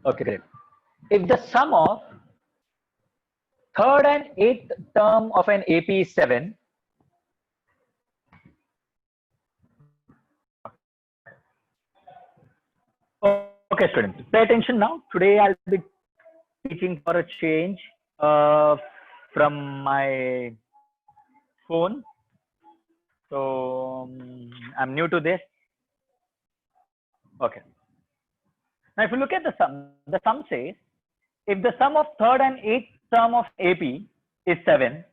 Okay, great. If the sum of third and eighth term of an AP is 7, okay, students, pay attention now. Today I'll be teaching for a change from my phone. So I'm new to this. Okay. Now, if you look at the sum says if the sum of third and eighth term of AP is 7,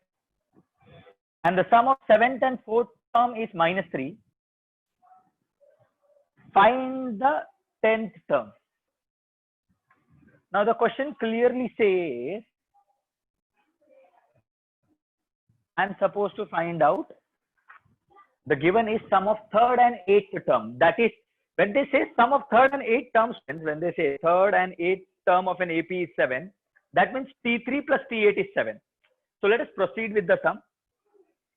and the sum of seventh and fourth term is -3, find the 10th term. Now, the question clearly says I'm supposed to find out the given is sum of third and eighth term. That is, when they say sum of third and eighth terms, when they say third and eighth term of an AP is 7, that means T3 plus T8 is 7. So let us proceed with the sum.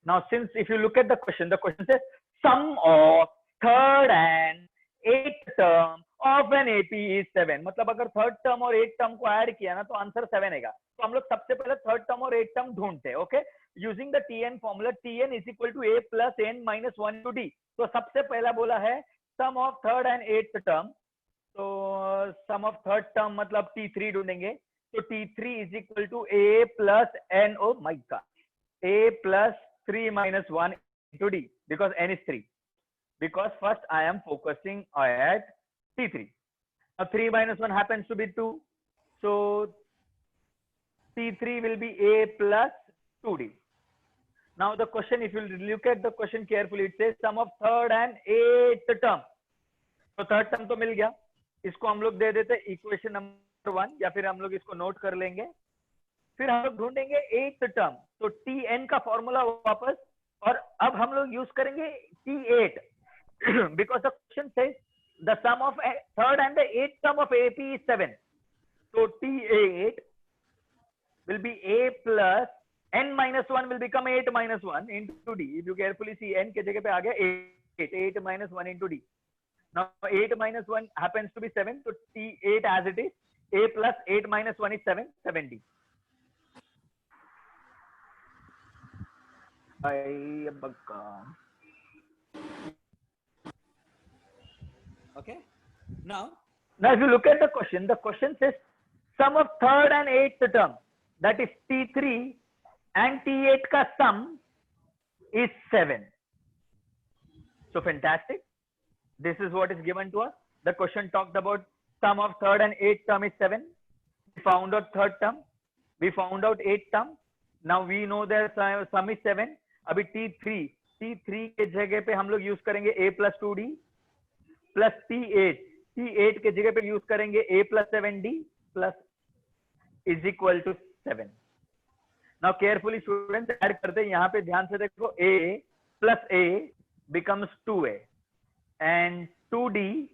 Now, since if you look at the question says sum of third and eighth term of an AP is 7. मतलब अगर third term और eight term को add किया ना तो answer 7 आएगा. तो हम लोग सबसे पहले थर्ड टर्म और एट टर्म ढूंढते हैं. Okay, using the TN formula, TN is equal to A plus N minus 1 to D. तो सबसे पहला बोला है sum of third and eighth term. तो सम ऑफ थर्ड टर्म मतलब T3 ढूंढेंगे. तो T3 is equal to A plus N. Oh my god, A plus 3 minus 1 into D, because N is 3. Because first I am focusing at T3. Now 3 minus 1 happens to be 2. So T3 will be A plus 2D. Now the question, if you look at the question carefully, it says sum of third and eighth term. तो third term तो मिल गया, इसको हम लोग दे देते equation number 1, या फिर हम लोग इसको नोट कर लेंगे. फिर हम लोग ढूंढेंगे एट्थ टर्म. तो TN का फॉर्मूला वापस, और अब हम लोग यूज करेंगे T8 because the question says the sum of third and the eighth term of AP is 7. So T8 will be A plus N minus 1 will become 8 minus 1 into D. If you carefully see, N के जगह पे आ गया 8 minus 1 into D. Now 8 minus 1 happens to be 7. So T8 as it is, A plus 8 minus 1 is 7, 7D. Okay. Now if you look at the question says sum of third and eighth term, that is T3 and T8 ka sum is 7. So fantastic. This is what is given to us. The question talked about sum of third and eighth term is 7. We found out third term. We found out eighth term. Now we know that sum is 7. अभी T3 के जगह पे हम लोग use करेंगे A plus 2D plus T8 के जगह पे यूज करेंगे A plus 7D plus is equal to 7. Now carefully students add करते हैं. यहाँ पे ध्यान से देखो, A plus A becomes 2A and 2D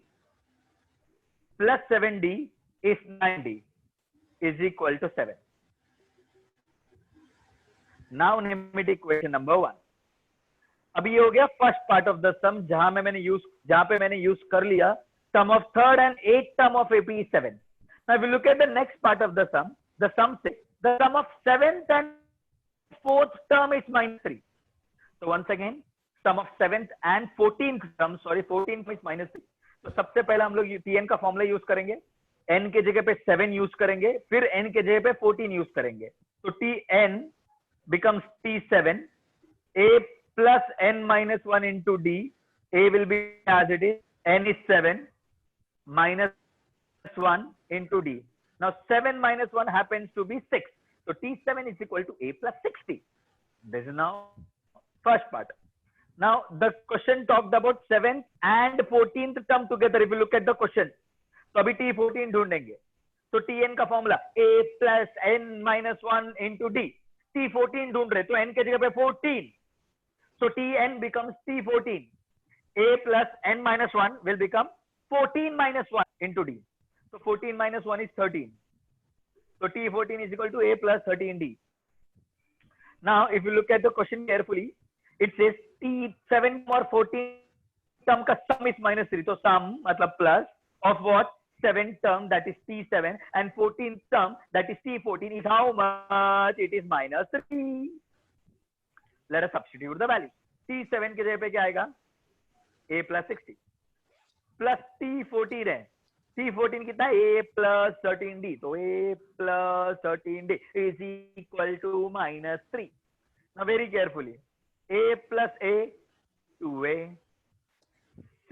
plus 7D is 9D is equal to 7. Now name equation number 1. अभी ये हो गया first part of the sum, जहां पे मैंने यूज कर लिया sum of third and eight term of AP is 7. Now if you look at the next part of the sum says the sum of seventh and fourth term is -3. So once again, sum of seventh and 14th term, 14th is -3. तो सबसे पहले हम लोग TN का formula use करेंगे. N के जगह पे 7 यूज करेंगे, फिर N के जगह पे 14 यूज करेंगे. तो TN becomes T7, A plus N minus 1 into D. A will be as it is, N is 7 minus 1 into D. Now 7 minus 1 happens to be 6. So T7 is equal to A plus 60. This is now first part. Now the question talked about 7th and 14th term together. If you look at the question, तो अभी T14 ढूंढेंगे. तो TN का formula A plus N minus 1 into D. T14 ढूंढ रहे तो N के जगह पे 14. So Tn becomes T14. A plus N minus 1 will become 14 minus 1 into D. So 14 minus 1 is 13. So T14 is equal to A plus 13D. Now if you look at the question carefully, it says T7 or 14 term का sum is -3. तो sum मतलब plus of what? 7th term, that is T7, and 14th term, that is T14, is how much? It is minus 3. Let us substitute the value. T7 के जगह पे क्या आएगा? A plus 60 plus T14 है. T14 कितना? A plus 13D. तो A plus 13D is equal to minus 3. Now very carefully. A plus A, 2A.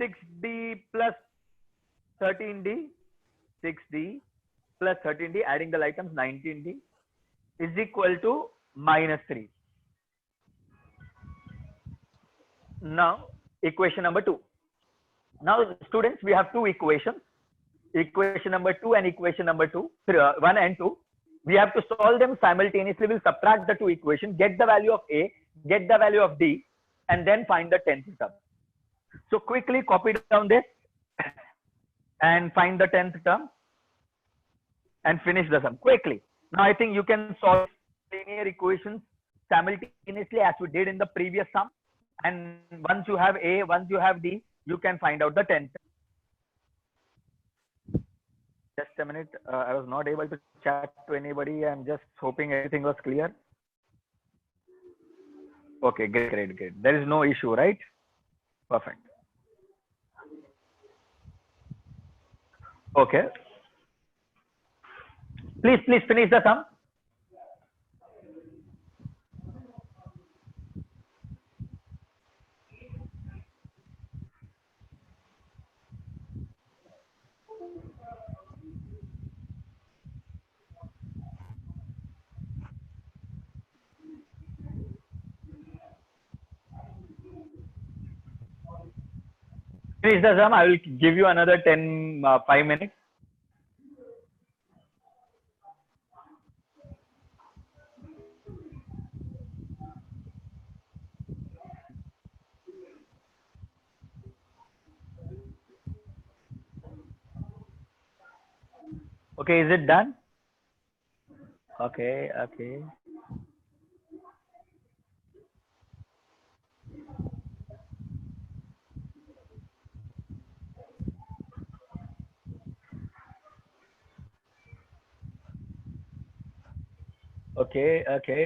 6D plus 13D, 6D plus 13D, adding the items, 19D is equal to minus 3. Now equation number 2. Now students, we have two equations, equation number 2 and equation number 1 and 2. We have to solve them simultaneously. We'll subtract the two equations, get the value of A, get the value of D, and then find the 10th term. So quickly copy down this and find the 10th term and finish the sum quickly. Now I think you can solve linear equations simultaneously as we did in the previous sum. And once you have A, once you have D, you can find out the 10th. Just a minute. I was not able to chat to anybody. I'm just hoping everything was clear. Okay, great. There is no issue, right? Perfect. Okay. Please finish the sum. Finish the sum. I will give you another 5 minutes. Okay, is it done? Okay. Okay.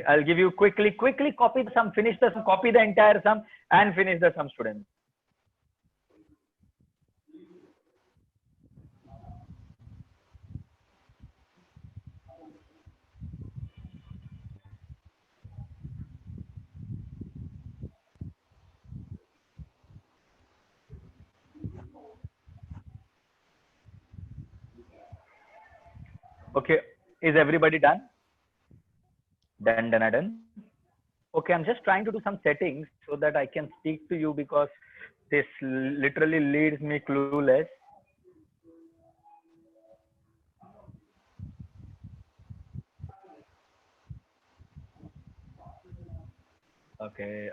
I'll give you quickly copy the sum, finish the sum, copy the entire sum and finish the sum, students. Okay, is everybody done? Done. Okay, I'm just trying to do some settings so that I can speak to you, because this literally leaves me clueless. Okay.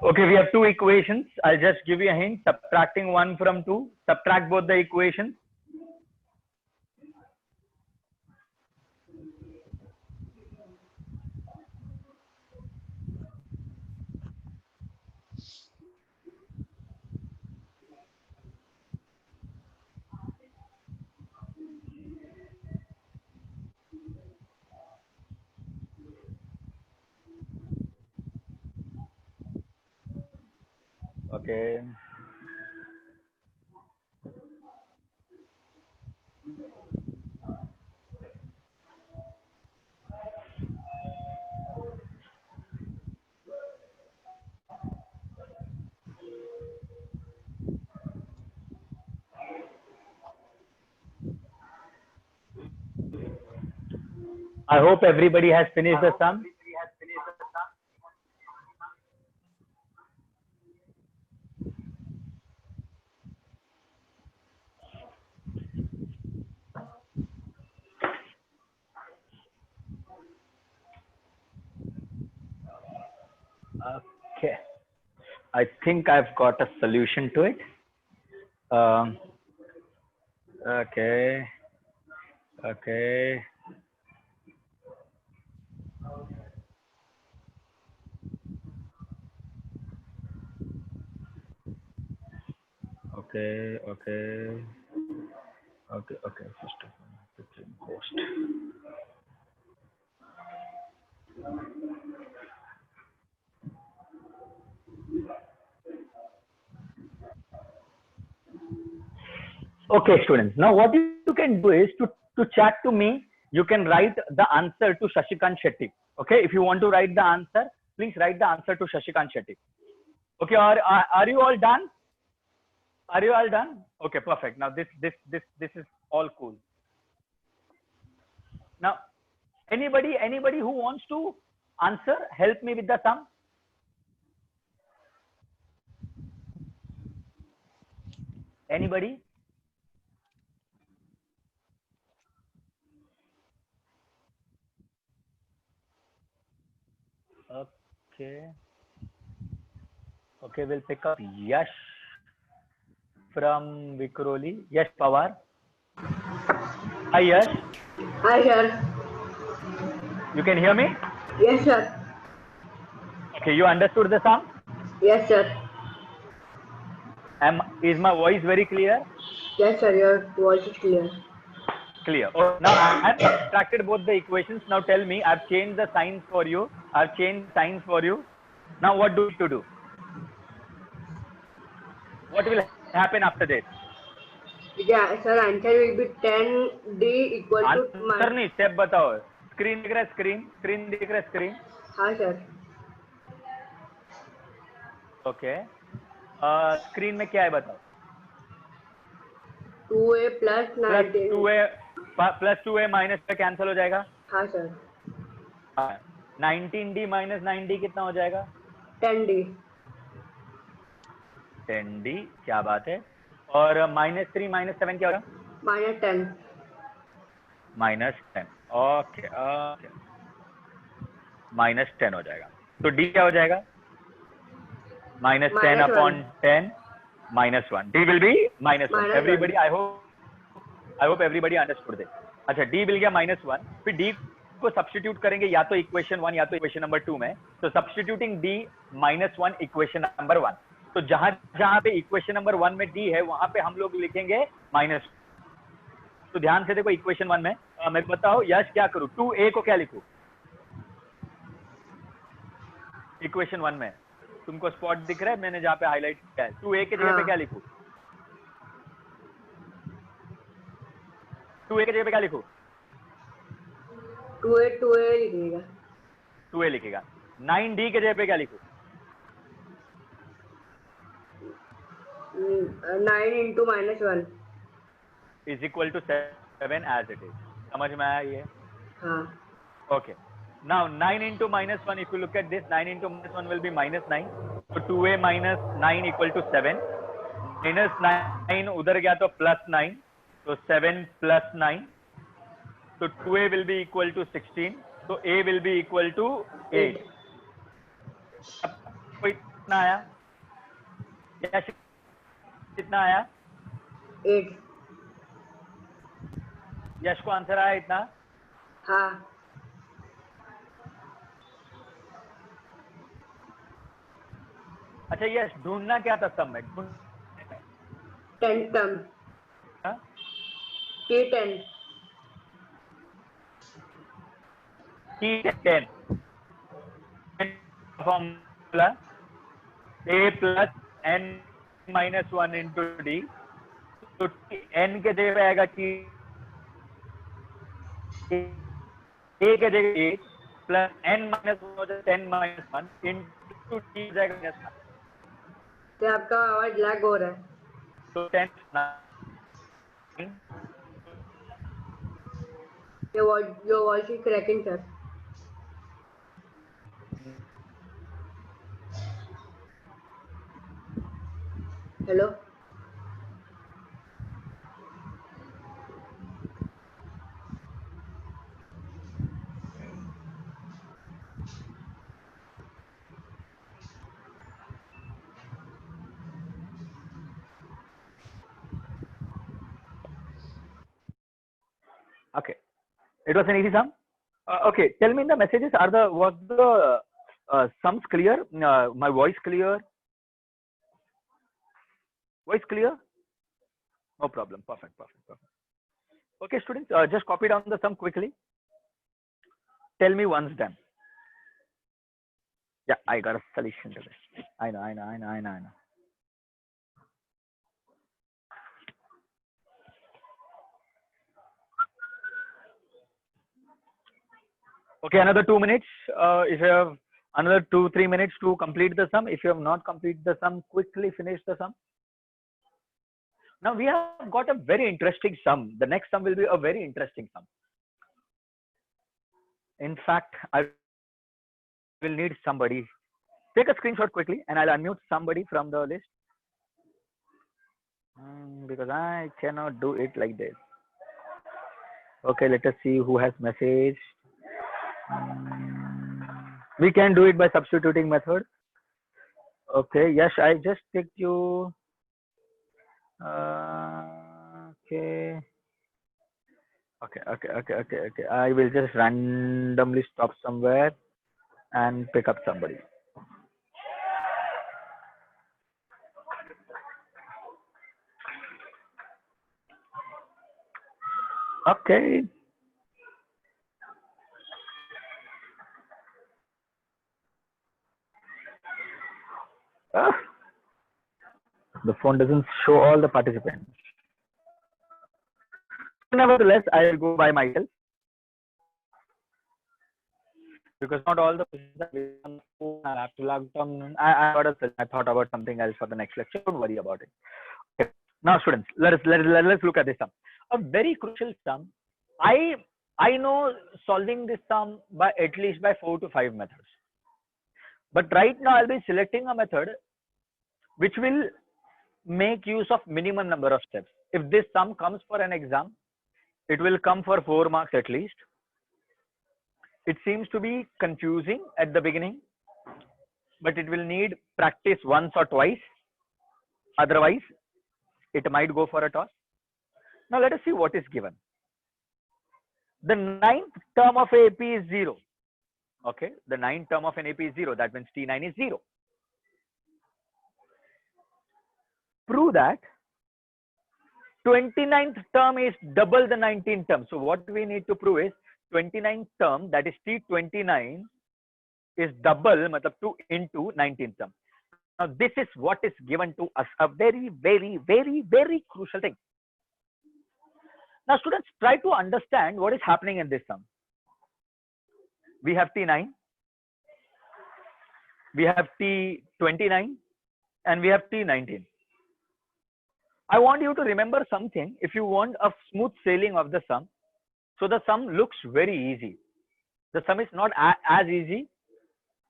Okay, we have two equations. I'll just give you a hint. Subtracting 1 from 2. Subtract both the equations. Okay. I hope everybody has finished the sum. Okay. I think I've got a solution to it. Okay. Okay, okay, okay, okay. First of all, post. Okay, students. Now, what you can do is to chat to me. You can write the answer to Shashikant Shetty. Okay, if you want to write the answer, please write the answer to Shashikant Shetty. Okay, are you all done? Are you all done? Okay, perfect. Now this is all cool. Now, anybody who wants to answer, help me with the sum. Anybody? Okay. Okay, we'll pick up Yash from Vikroli. Yash Pawar. Hi, Yash. Hi, sir. You can hear me? Yes, sir. Okay, you understood the sum? Yes, sir. Is my voice very clear? Yes, sir. Your voice is clear. Clear. Oh, now I have subtracted both the equations. Now tell me, I've changed the signs for you. I've changed signs for you. Now what do you to do? What will happen after this? Yeah, sir. Answer will be 10D equal to answer नहीं, step बताओ. Screen दिख रहा है, screen दिख रहा है, screen. हाँ sir. Okay. Screen में क्या है बताओ. 2A प्लस 2A माइनस पे कैंसिल हो जाएगा. हाँ सर. 19D माइनस 9D कितना हो जाएगा? 10D. 10D, क्या बात है. और -3 -7 क्या होगा? -10. -10. Okay okay. -10 हो जाएगा. तो D क्या हो जाएगा? -10 upon 10 -1. D will be -1. Everybody, I hope everybody understood this. अच्छा, D मिल गया -1. फिर D को सब्स्टिट्यूट करेंगे या तो इक्वेशन 1 या तो इक्वेशन नंबर 2 में. तो सब्स्टिट्यूटिंग D -1 इक्वेशन नंबर 1. तो जहां जहां पे इक्वेशन नंबर 1 में D है, वहां पे हम लोग लिखेंगे -. तो ध्यान से देखो इक्वेशन 1 में. मैं बताओ यश क्या करूं? 2A को क्या लिखूं? इक्वेशन 1 में तुमको स्पॉट दिख रहा है मैंने जहां पे हाईलाइट किया है? 2A के जगह पे क्या लिखूं? 2A के जगह पे क्या लिखूं? 2A लिखेगा. 2A लिखेगा. 9D के जगह पे क्या लिखूं? 9 into -1 is equal to 7 as it is. समझ में आया ये? हाँ. Okay. Now 9 into -1, if you look at this, 9 into -1 will be -9. So 2A minus 9 equal to 7. -9 उधर गया तो +9. So 7 + 9. So 2A will be equal to 16. So A will be equal to 8. अब कितना आया? यश कितना आया? 8. यश को आंसर आया इतना? हाँ. अच्छा यश, ढूंढना क्या था सम में? 10 term. T10. T10 formula A plus n minus 1 into D. तो n के जगह पे आएगा T, A के जगह 8 प्लस n minus 1 हो जाए 10 minus 1 into T हो जाएगा -1. तो आपका आवाज लैग हो रहा है. तो 10 Your voice is cracking, sir. Hello. Okay. It was an easy sum. Okay, tell me in the messages, was the sums clear? My voice clear? Voice clear? No problem. Perfect. Okay, students, just copy down the sum quickly. Tell me once done. Yeah, I got a solution to this. I know. Okay, another 2 minutes. If you have another 2-3 minutes to complete the sum. If you have not completed the sum, quickly finish the sum. Now we have got a very interesting sum. The next sum will be a very interesting sum. In fact, I will need somebody. Take a screenshot quickly and I'll unmute somebody from the list. Because I cannot do it like this. Okay, let us see who has messaged. We can do it by substituting method. Okay, yes, I just take you. Okay. I will just randomly stop somewhere and pick up somebody. Okay. The phone doesn't show all the participants. Nevertheless, I will go by myself because not all the questions I have to log down. I thought about something else for the next lecture. Don't worry about it. Okay. Now, students, let's look at this sum. A very crucial sum. I know solving this sum by at least by 4 to 5 methods. But right now I'll be selecting a method which will make use of minimum number of steps. If this sum comes for an exam, it will come for 4 marks at least. It seems to be confusing at the beginning, but it will need practice once or twice. Otherwise, it might go for a toss. Now let us see what is given. The 9th term of AP is 0. Okay, the 9th term of an AP is 0. That means T9 is 0. Prove that 29th term is double the 19th term. So what we need to prove is 29th term, that is T29, is double, matlab 2 into 19th term. Now this is what is given to us, a very crucial thing. Now students, try to understand what is happening in this sum. We have T9, we have T29, and we have T19. I want you to remember something if you want a smooth sailing of the sum. So the sum looks very easy. The sum is not as easy.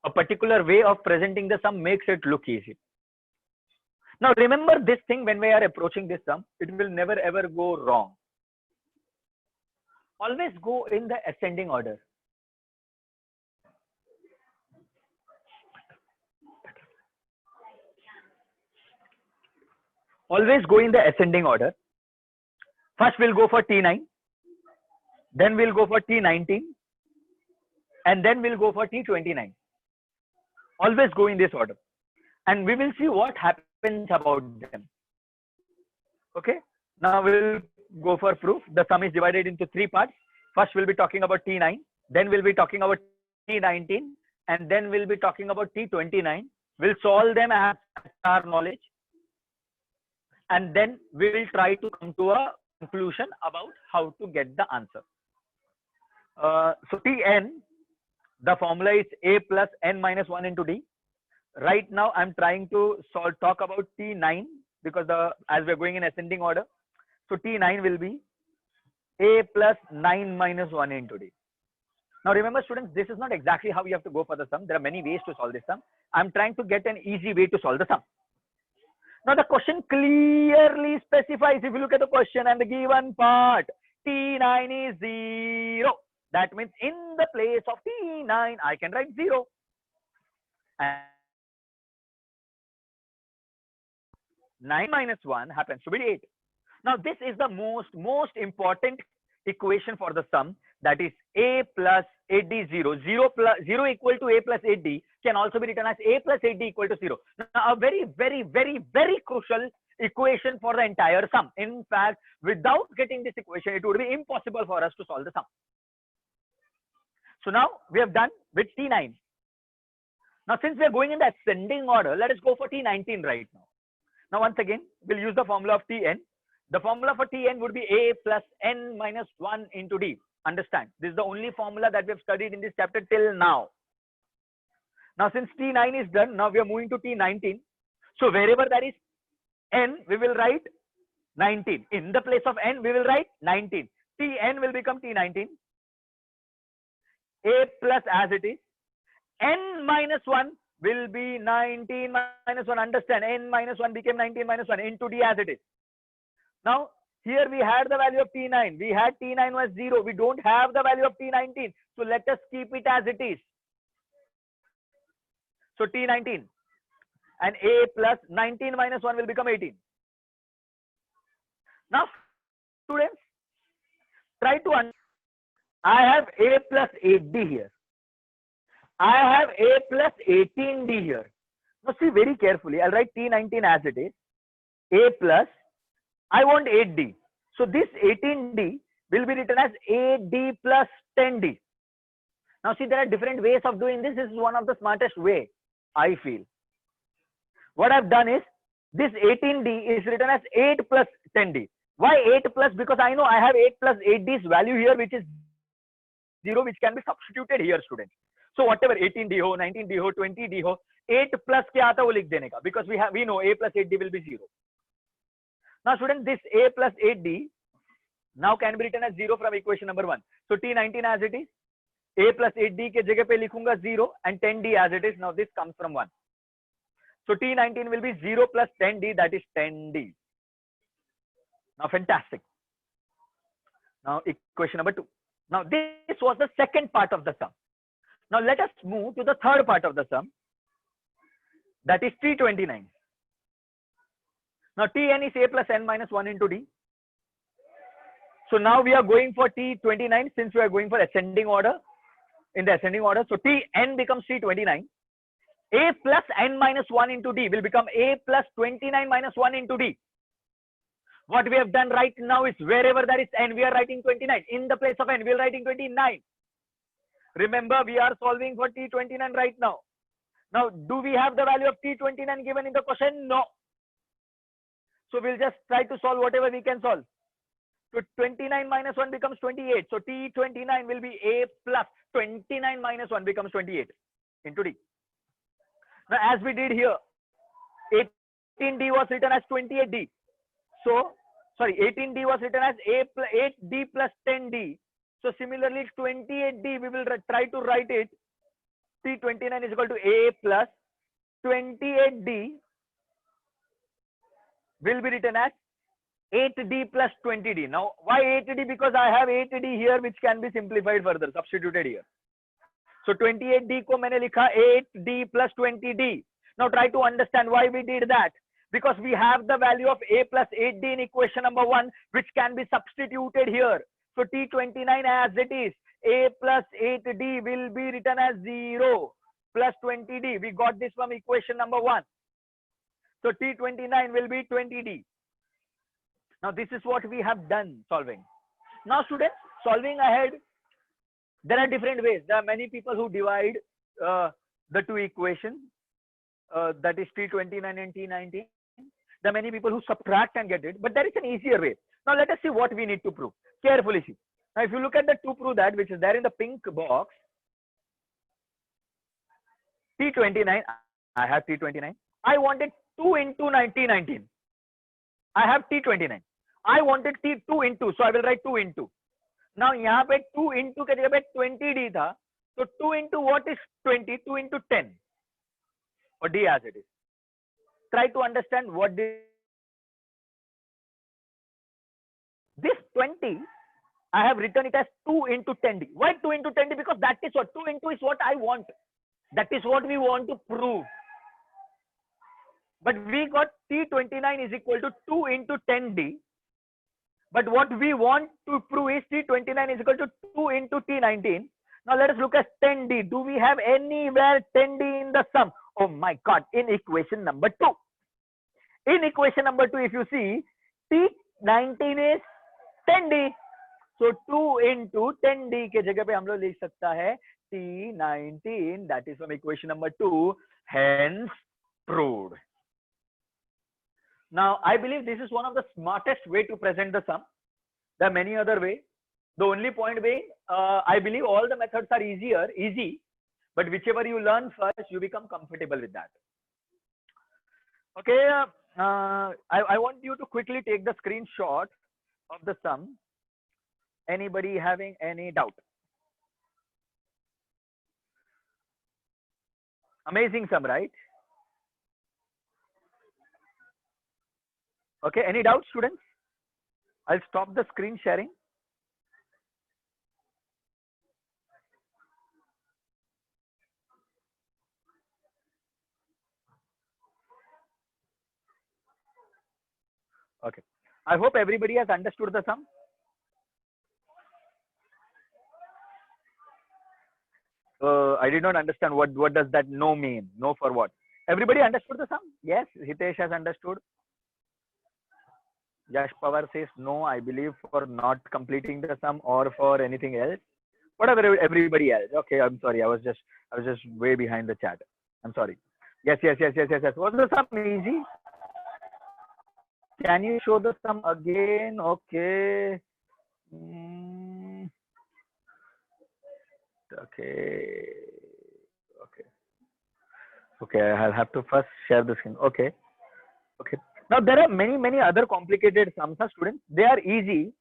A particular way of presenting the sum makes it look easy. Now remember this thing, when we are approaching this sum, it will never ever go wrong. Always go in the ascending order. Always go in the ascending order. First we'll go for T9, then we'll go for T19, and then we'll go for T29. Always go in this order, and we will see what happens about them. Okay, now we'll go for proof. The sum is divided into 3 parts. First we'll be talking about T9, then we'll be talking about T19, and then we'll be talking about T29. We'll solve them as our knowledge, and then we will try to come to a conclusion about how to get the answer. So Tn, the formula is A plus n minus 1 into D. Right now I'm trying to talk about T9 because as we're going in ascending order. So T9 will be A plus 9 minus 1 into D. Now remember students, this is not exactly how you have to go for the sum. There are many ways to solve this sum. I'm trying to get an easy way to solve the sum. Now the question clearly specifies, if you look at the question and the given part, T9 is 0. That means in the place of T9, I can write 0. And 9 minus 1 happens to be 8. Now this is the most important equation for the sum, that is A plus 8D 0. 0 equal to A plus 8D can also be written as A plus 8D equal to 0. Now a very crucial equation for the entire sum. In fact, without getting this equation, it would be impossible for us to solve the sum. So now we have done with T9. Now, since we are going in the ascending order, let us go for T19 right now. Now, once again, we'll use the formula of Tn. The formula for Tn would be A plus n minus 1 into D. Understand, this is the only formula that we have studied in this chapter till now. Now, since T9 is done, now we are moving to T19. So, wherever there is n, we will write 19. In the place of n, we will write 19. Tn will become T19. A plus as it is. N minus 1 will be 19 minus 1. Understand, n minus 1 became 19 minus 1 into D as it is. Now, here we had the value of T9. We had T9 was 0. We don't have the value of T19. So, let us keep it as it is. So, T19 and A plus 19 minus 1 will become 18. Now, students, try to understand. I have A plus 8D here. I have A plus 18D here. Now, see very carefully. I'll write T19 as it is. A plus, I want 8D. So, this 18D will be written as 8D plus 10D. Now, see, there are different ways of doing this. This is one of the smartest way, I feel. What I've done is, this 18D is written as 8 plus 10D. Why 8 plus? Because I know I have 8 plus 8D's value here, which is 0, which can be substituted here, students. So whatever 18D ho, 19D ho, 20D ho, 8 plus kya aata wo likh dene ka, because we know A plus 8D will be 0. Now, students, this A plus 8D now can be written as 0 from equation number 1. So T19 as it is, A plus 8D ke jagah pe likhunga 0 and 10D as it is. Now this comes from 1. So T19 will be 0 plus 10D, that is 10D. Now, fantastic. Now, equation number 2. Now, this was the second part of the sum. Now, let us move to the third part of the sum, that is T29. Now, Tn is A plus n minus 1 into D. So, now we are going for T29 since we are going for ascending order, in the ascending order. So, Tn becomes T29. A plus n minus 1 into D will become A plus 29 minus 1 into D. What we have done right now is wherever there is n, we are writing 29. In the place of n, we are writing 29. Remember, we are solving for T29 right now. Now, do we have the value of T29 given in the question? No. So, we'll just try to solve whatever we can solve. So, 29 minus 1 becomes 28. So, T29 will be A plus 29 minus 1 becomes 28 into D. Now, as we did here, 18D was written as 28D. So, sorry, 18D was written as 8D plus 10D. So, similarly, 28D, we will try to write it. T29 is equal to A plus 28D will be written as 8D plus 20D. Now, why 8D? Because I have 8D here, which can be simplified further, substituted here. So, 28D ko maine likha 8D plus 20D. Now, try to understand why we did that. Because we have the value of A plus 8D in equation number 1, which can be substituted here. So, T29 as it is, A plus 8D will be written as 0 plus 20D. We got this from equation number 1. So, T29 will be 20D. Now, this is what we have done solving. Now, students, solving ahead, there are different ways. There are many people who divide the two equations, that is T29 and T19. There are many people who subtract and get it, but there is an easier way. Now, let us see what we need to prove. Carefully see. Now, if you look at the to prove that, which is there in the pink box, T29, I have T29. I wanted 2 into T19. I have T29. I wanted T2 into, so I will write 2 into. Now, यहाँ पे 2 into के जगह पे 20D था, so 2 into what is 20? 2 into 10, or D as it is. Try to understand what this 20, I have written it as 2 into 10D. Why 2 into 10D? Because that is what 2 into is what I want. That is what we want to prove. But we got T29 is equal to 2 into 10D. But what we want to prove is T29 is equal to 2 into T19. Now let us look at 10D. Do we have anywhere 10D in the sum? Oh my God, in equation number 2. In equation number 2, if you see, T19 is 10D. So 2 into 10D के जगह पे हम लोग लिख सकता है T19. That is from equation number 2. Hence proved. Now I believe this is one of the smartest way to present the sum. There are many other ways. The only point being, I believe all the methods are easy, but whichever you learn first, you become comfortable with that. Okay, I want you to quickly take the screenshot of the sum. Anybody having any doubt? Amazing sum, right? Okay, any doubts, students? I'll stop the screen sharing. Okay, I hope everybody has understood the sum. I did not understand what does that no mean? No for what? Everybody understood the sum? Yes, Hitesh has understood. Yash Pawar says no, I believe, for not completing the sum or for anything else. Whatever everybody else. Okay, I'm sorry. I was just way behind the chat. I'm sorry. Yes. Was the sum easy? Can you show the sum again? Okay. Okay, I'll have to first share the screen. Okay. Now there are many other complicated sums, students. They are easy.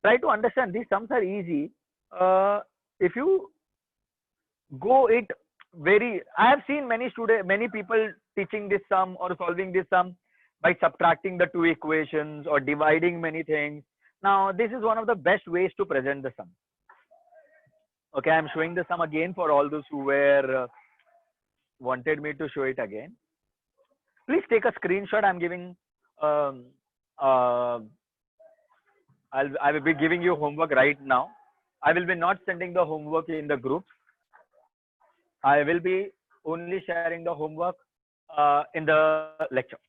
Try to understand these sums are easy. If you go it very, I have seen many people teaching this sum or solving this sum by subtracting the two equations or dividing many things. Now this is one of the best ways to present the sum. Okay, I'm showing the sum again for all those who were wanted me to show it again. Please take a screenshot. I'm giving I will be giving you homework right now. I will be not sending the homework in the group. I will be only sharing the homework in the lecture.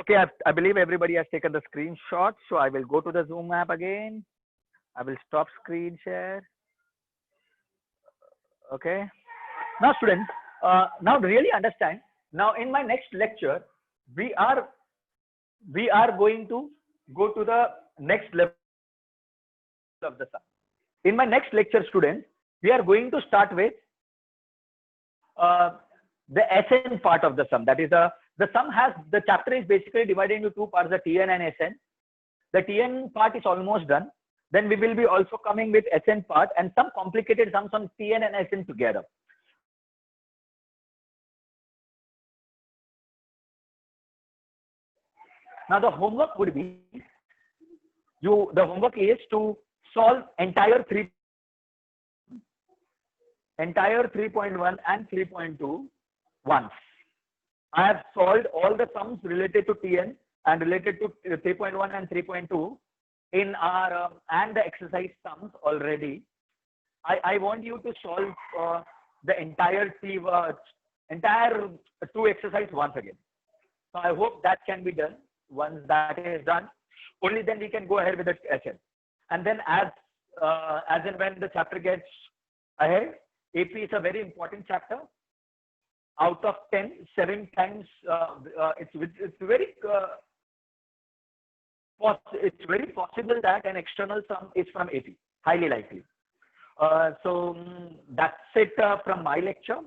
Okay, I believe everybody has taken the screenshot. So I will go to the Zoom app again. I will stop screen share. Okay. Now students, now really understand. Now in my next lecture, we are going to go to the next level of the sum. In my next lecture, students, we are going to start with the Sn part of the sum. That is the sum has, the chapter is basically divided into two parts, the Tn and Sn. The Tn part is almost done. Then we will be also coming with Sn part and some complicated sums on Tn and Sn together. Now the homework would be, the homework is to solve entire 3.1 and 3.2 once. I have solved all the sums related to Tn and related to 3.1 and 3.2 in our and the exercise sums already. I want you to solve the entire two exercise once again. So I hope that can be done. Once that is done, only then we can go ahead with the Sn. And then as and when the chapter gets ahead, AP is a very important chapter. Out of 10, 7 times it's very possible that an external sum is from AP, highly likely. So that's it from my lecture.